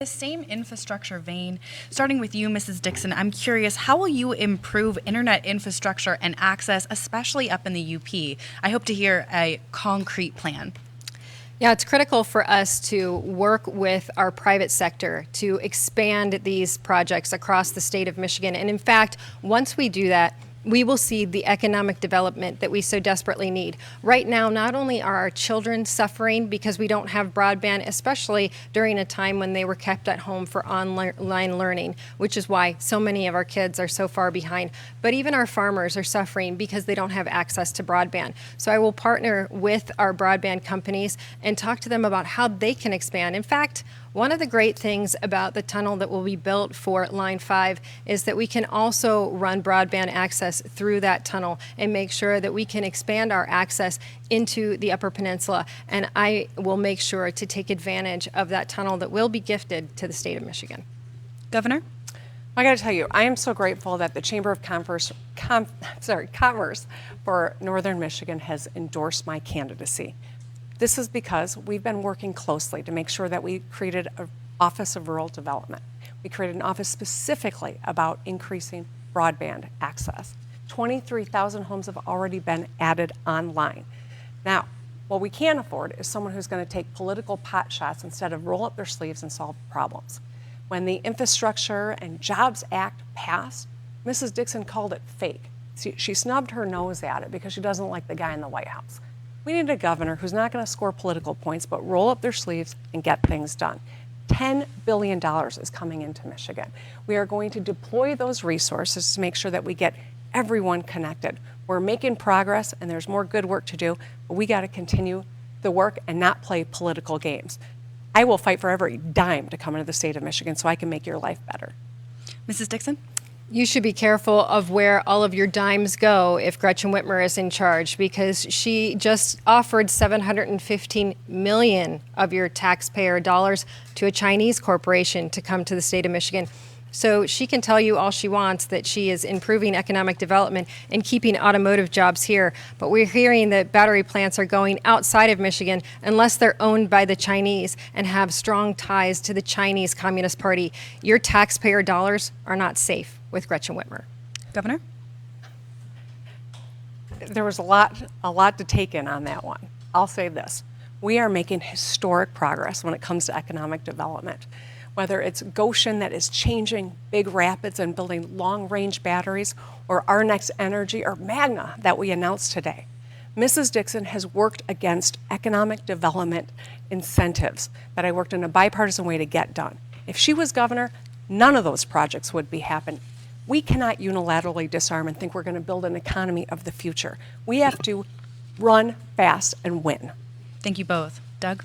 The same infrastructure vein, starting with you, Mrs. Dixon, I'm curious, how will you improve internet infrastructure and access, especially up in the UP? I hope to hear a concrete plan. Yeah, it's critical for us to work with our private sector to expand these projects across the state of Michigan. And in fact, once we do that, we will see the economic development that we so desperately need. Right now, not only are our children suffering because we don't have broadband, especially during a time when they were kept at home for online learning, which is why so many of our kids are so far behind, but even our farmers are suffering because they don't have access to broadband. So I will partner with our broadband companies and talk to them about how they can expand. In fact, one of the great things about the tunnel that will be built for Line 5 is that we can also run broadband access through that tunnel and make sure that we can expand our access into the Upper Peninsula. And I will make sure to take advantage of that tunnel that will be gifted to the state of Michigan. Governor? I got to tell you, I am so grateful that the Chamber of Commerce for Northern Michigan has endorsed my candidacy. This is because we've been working closely to make sure that we created an Office of Rural Development. We created an office specifically about increasing broadband access. 23,000 homes have already been added online. Now, what we can't afford is someone who's going to take political pot shots instead of roll up their sleeves and solve problems. When the Infrastructure and Jobs Act passed, Mrs. Dixon called it fake. She snubbed her nose at it because she doesn't like the guy in the White House. We need a governor who's not going to score political points, but roll up their sleeves and get things done. $10 billion is coming into Michigan. We are going to deploy those resources to make sure that we get everyone connected. We're making progress and there's more good work to do, but we got to continue the work and not play political games. I will fight for every dime to come into the state of Michigan so I can make your life better. Mrs. Dixon? You should be careful of where all of your dimes go if Gretchen Whitmer is in charge, because she just offered $715 million of your taxpayer dollars to a Chinese corporation to come to the state of Michigan. So she can tell you all she wants that she is improving economic development and keeping automotive jobs here. But we're hearing that battery plants are going outside of Michigan unless they're owned by the Chinese and have strong ties to the Chinese Communist Party. Your taxpayer dollars are not safe with Gretchen Whitmer. Governor? There was a lot to take in on that one. I'll say this. We are making historic progress when it comes to economic development. Whether it's Goshen that is changing Big Rapids and building long-range batteries, or Our Next Energy, or Magna that we announced today. Mrs. Dixon has worked against economic development incentives that I worked in a bipartisan way to get done. If she was governor, none of those projects would be happening. We cannot unilaterally disarm and think we're going to build an economy of the future. We have to run fast and win. Thank you both. Doug?